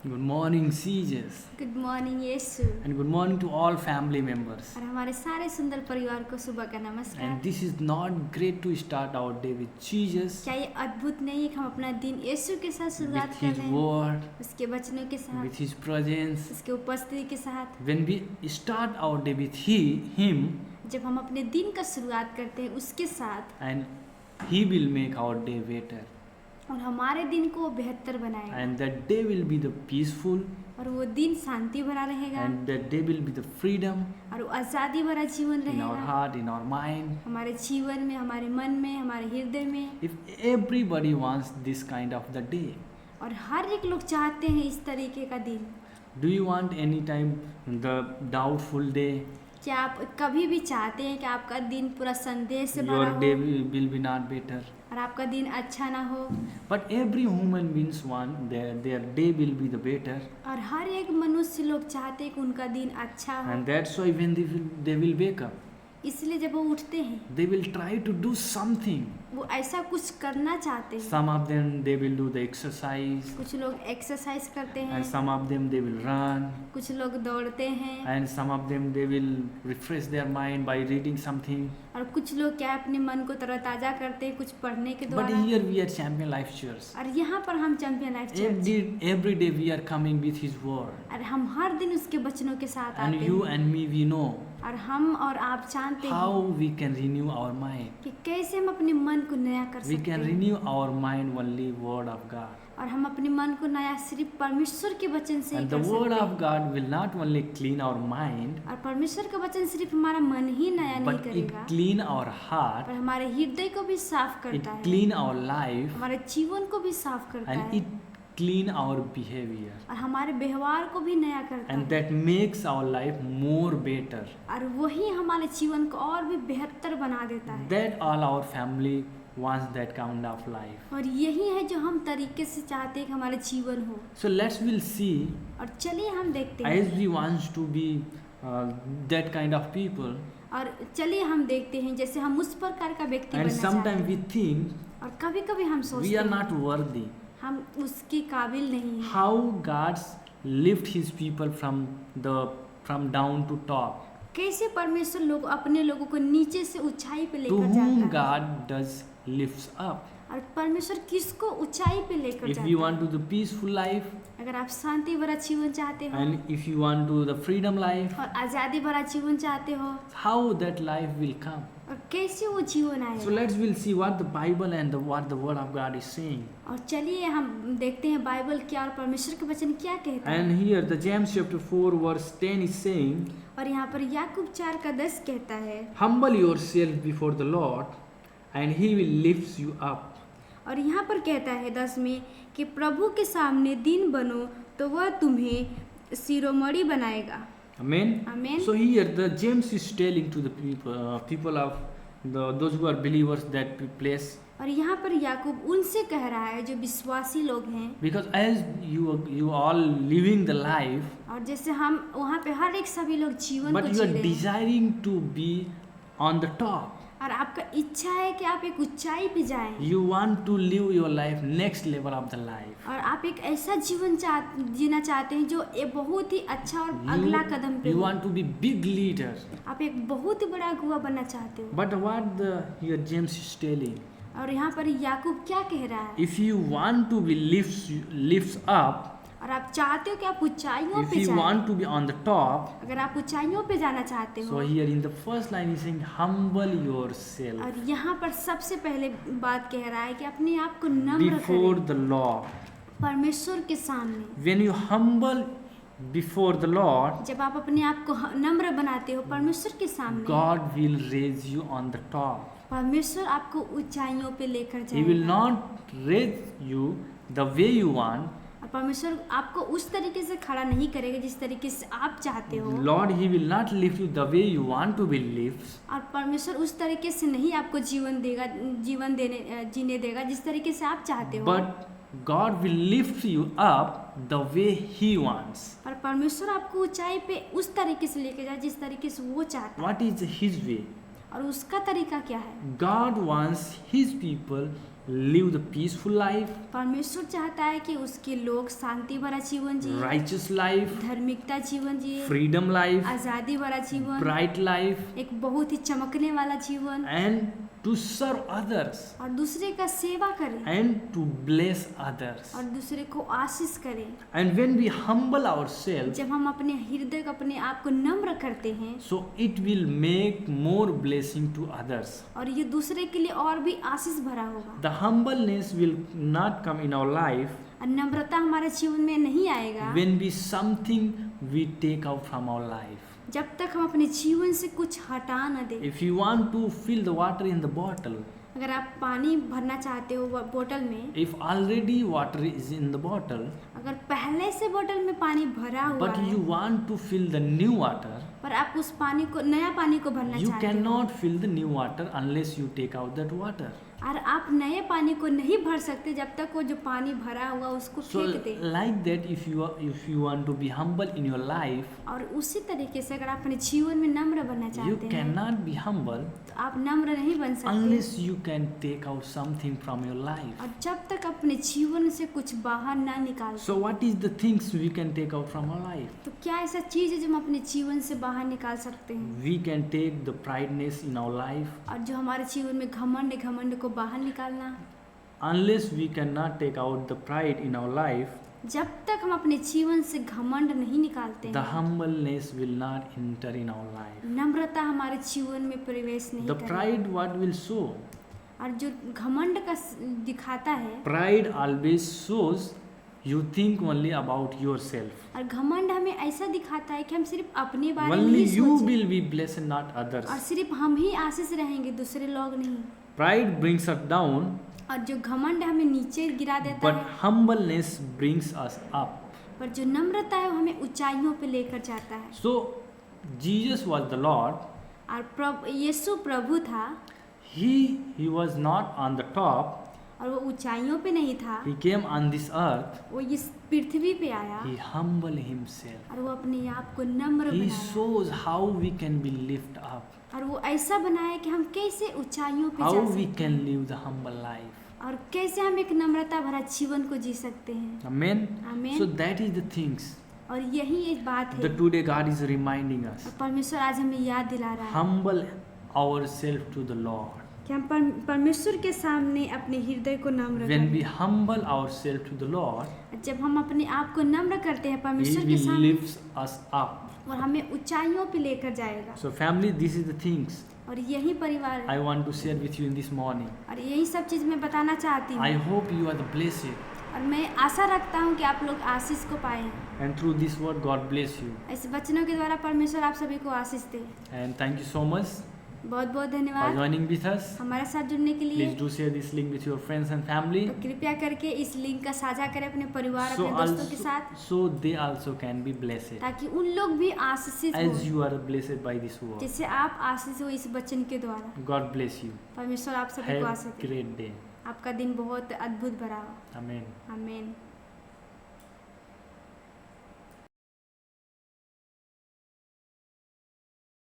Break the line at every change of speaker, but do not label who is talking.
Good morning, Jesus.
Good morning यीशु।
And good morning to all family members.
और हमारे सारे सुंदर परिवार को सुबह का नमस्कार।
And this is not great to start our day with Jesus,
क्या ये अद्भुत नहीं है कि हम अपना दिन यीशु के साथ शुरुआत
with
कर
His
रहे हैं,
word,
उसके वचनों के साथ,
with His presence.
उसके उपस्थिति के साथ।
When we start our day with Him,
जब हम अपने दिन का शुरुआत करते हैं उसके साथ,
and He will make our day better.
और हमारे दिन को बेहतर बनाएगा,
And that day will be the peaceful,
और वो दिन शांति भरा रहेगा,
and that day will be the freedom
और वो आज़ादी भरा जीवन
in our
रहेगा
heart, in our mind.
हमारे जीवन में, हमारे मन में, हमारे हृदय में।
If everybody wants this kind of the day,
और हर एक लोग चाहते हैं इस तरीके का दिन।
do you want any time the doubtful day?
क्या आप कभी भी चाहते हैं कि आपका दिन पूरा संदेह से भरा
Your day
हो
will be not better.
और आपका दिन अच्छा ना हो?
But every human beings want their day will be the better,
और हर एक मनुष्य लोग चाहते हैं कि उनका दिन अच्छा हो,
and that's why when they will wake up,
इसलिए जब वो उठते हैं
they will try to do something.
वो ऐसा कुछ करना चाहते हैं।
Some of them they will do the exercise,
कुछ लोग एक्सरसाइज करते हैं,
and some of them they will run,
कुछ लोग दौड़ते हैं,
and some of them they will refresh their mind by reading something.
और कुछ लोग क्या अपने मन को तरोताजा करते हैं कुछ पढ़ने के
But
द्वारा।
here we are Champion Life Church.
और यहाँ पर हम champion life church,
Every day we are coming with His word,
और हम हर दिन उसके वचनों के साथ
and
आते
you
हैं,
and me we know
और हम और आप जानते
how
हैं
we can renew our mind.
कि कैसे हम अपने मन को नया कर
We
सकते
can
हैं,
renew our mind only word of God.
और हम अपने मन को नया सिर्फ परमेश्वर के वचन से ही
And the
कर
word
सकते
of
हैं।
God will not only clean our mind,
और परमेश्वर का वचन सिर्फ हमारा मन ही नया नहीं
but it
करेगा,
clean our heart,
पर हमारे हृदय को भी साफ
it
करता है,
clean our life,
हमारे जीवन को भी साफ करता
and
है,
it clean our behavior.
और हमारे व्यवहार को भी नया करता
And
है,
that makes our life more better.
और वही हमारे जीवन को और भी बेहतर बना देता है।
That all our family wants that kind of life.
और यही है जो हम तरीके से चाहते हैं कि हमारा जीवन हो।
So we'll see,
और चलिए हम देखते हैं,
as we want to be that kind of people,
और चलिए हम देखते हैं जैसे हम उस प्रकार का व्यक्ति
and
बनना चाहते
sometimes
हैं,
we think
और कभी कभी हम सोचते
we are
हैं
not worthy.
हम उसके काबिल नहीं हैं।
How God's lift His people from down to top,
कैसे परमेश्वर लोग अपने लोगों को नीचे से ऊंचाई पे
to
लेकर
whom
जाता है,
God does lifts up.
और परमेश्वर किसको ऊंचाई पे लेकर
If
जाता
you
है।
want to the peaceful life,
अगर आप शांति भरा जीवन चाहते हो
and if you want to the freedom life,
और आजादी भरा जीवन चाहते हो,
how that life will come.
और कैसे वो जीवन
So
आएगा।
we'll see what the Bible and what the Word of God is saying.
और चलिए हम देखते हैं बाइबल क्या और परमेश्वर के वचन क्या कहता है।
And here the James chapter 4 verse 10 is saying,
और यहाँ पर याकूब 4:10 कहता है,
humble yourself before the Lord, and He will lift you up.
और यहाँ पर कहता है 10 में कि प्रभु के सामने दीन बनो तो वह तुम्हें शिरोमणि बनाएगा।
Amen.
Amen.
So here the James is telling to the people of those who are believers that place,
और यहाँ पर याकूब उनसे कह रहा है जो विश्वासी लोग हैं,
because as you all living the life,
और जैसे हम वहाँ पे हर एक सभी लोग जीवन को
but you
जी
are
रहे हैं,
desiring to be on the top.
और आपका इच्छा है कि आप एक ऊंचाई पे जाएं,
You want to live your life next level of the life.
और आप एक ऐसा जीवन जीना चाहते हैं जो एक बहुत ही अच्छा और अगला कदम पे
You
हो।
want to be big leader.
आप एक बहुत ही बड़ा अगुआ बनना चाहते हो।
But what here James is telling,
और यहाँ पर याकूब क्या कह रहा है,
if you want to be lifts up,
और आप चाहते हो कि आप ऊंचाइयों
if
पे
you
जाएं,
want to be on the top,
अगर आप ऊंचाइयों पे जाना चाहते
so
हो,
here in the first line he's saying, humble yourself
और यहाँ पर सबसे पहले बात कह रहा है कि अपने आप को नम्र
before
करें
the Lord.
परमेश्वर के सामने।
When you humble before the Lord,
जब आप अपने आप को नम्र बनाते हो परमेश्वर के सामने,
God will raise you on the top.
परमेश्वर आपको ऊंचाइयों पे लेकर
He will
जाएगा,
not raise you the way you want.
और परमेश्वर आपको उस तरीके से खड़ा नहीं करेगा जिस तरीके से आप चाहते हो,
Lord, He will not lift you the way you want to be lifted.
और परमेश्वर उस तरीके से नहीं आपको जीने देगा जिस तरीके से आप चाहते हो,
But God will lift you up the way He wants.
और परमेश्वर आपको ऊंचाई पे उस तरीके से लेके जाए जिस तरीके से वो चाहता है।
What is His way?
और उसका तरीका क्या है?
God wants His people live the peaceful life,
परमेश्वर चाहता है कि उसके लोग शांति भरा जीवन जिए,
righteous life,
धार्मिकता जीवन जिए,
freedom life,
आजादी भरा जीवन,
bright life,
एक बहुत ही चमकने वाला जीवन,
and to serve others
और दूसरे का सेवा करें
and to bless others.
और दूसरे को आशीष करें।
And when we humble ourselves,
जब हम अपने हृदय को अपने आप को नम्र करते हैं
so it will make more blessing to others.
और ये दूसरे के लिए और भी आशीष भरा होगा।
The humbleness will not come in our life
और नम्रता हमारे जीवन में नहीं आएगा
when we something we take out from our life.
जब तक हम अपने जीवन से कुछ हटा न दें।
If you want to fill the water in the bottle,
अगर आप पानी भरना चाहते हो बोतल में,
if already water is in the bottle,
अगर पहले से बोतल में पानी भरा हुआ
but
है
you want to fill the new water,
पर आप उस पानी को नया पानी को भरना
you
चाहते हो
cannot fill the new water unless you take out that water.
और आप नए पानी को नहीं भर सकते जब तक वो जो पानी भरा हुआ उसको
So
फेंक दे।
like that, if you want to be humble in your life,
और उसी तरीके से अगर आप अपने जीवन में नम्र बनना
you
चाहते हैं
cannot be humble
तो आप नम्र नहीं बन सकते
unless you can take out something from your life.
और जब तक अपने जीवन से कुछ बाहर ना निकाल।
So what is the things we can take out from our life?
तो क्या ऐसा चीज है जो हम अपने जीवन से बाहर निकाल सकते हैं
We can take the prideness in our life.
और जो हमारे जीवन में घमंड को बाहर निकालना।
Unless we cannot take out the pride in our life,
जब तक हम अपने जीवन से घमंड नहीं निकालते
the
हैं
humbleness will not enter in our life.
नम्रता हमारे जीवन में प्रवेश नहीं
The
करेगी।
pride what will show?
और जो घमंड का दिखाता है
Pride always shows you think only about yourself.
और घमंड हमें ऐसा दिखाता है कि हम सिर्फ अपने बारे में
Only
ही
you
सोचें
will be blessed and not others.
और सिर्फ हम ही आशीष रहेंगे, दूसरे लोग नहीं।
Pride brings us down,
और जो घमंड हमें नीचे गिरा देता
but
है
humbleness brings us up.
पर जो नम्रता है वो हमें ऊंचाइयों पे लेकर जाता है।
So Jesus was the Lord.
और यीशु प्रभु था
He was not on the top.
और वो ऊंचाइयों पे नहीं था,
He came on this earth.
वो इस पृथ्वी पे आया
He humbled himself.
और वो अपने आप को नम्र
He
बनाया
shows how we can be lift up,
और वो ऐसा बनाया कि हम कैसे ऊंचाइयों पे
how
जा
we
सकते
can
हैं
live the humble life.
और कैसे हम एक नम्रता भरा जीवन को जी सकते हैं।
Amen.
आमीन।
So that is the things
और यही एक बात है
that today God is reminding us.
और परमेश्वर आज हमें याद दिला रहा है
Humble ourselves to the Lord.
कि हम परमेश्वर के सामने अपने हृदय को नम्र
When we
करें।
humble ourselves to the Lord,
जब हम अपने आप को नम्र करते हैं
He
परमेश्वर के
will
सामने
lift us up.
और हमें ऊंचाइयों पे लेकर जाएगा।
So family, this is the things
और यही परिवार
I
है
want to share with you in this morning.
और यही सब चीज़ मैं बताना चाहती
I
हूँ
hope you are the blessed,
और मैं आशा रखता हूँ कि आप लोग आशीष को पाए हैं।
and through this word God bless you.
ऐसे वचनों के द्वारा परमेश्वर आप सभी को आशीष दे।
And thank you so much
बहुत बहुत
for
धन्यवाद
joining with us.
हमारे साथ जुड़ने के लिए।
Please do share this link with your friends and family,
तो कृपया करके इस लिंक का साझा करें अपने परिवार अपने दोस्तों के साथ
so they also can be blessed
ताकि उन लोग भी आशीषित
as
हो
you are blessed by this word.
जिससे आप आशीष हो इस वचन के द्वारा।
God bless you.
परमेश्वर आप सभी को
Have
Ashish
a
they.
great day.
आपका दिन बहुत अद्भुत भरा हो।
Amen.
आमीन।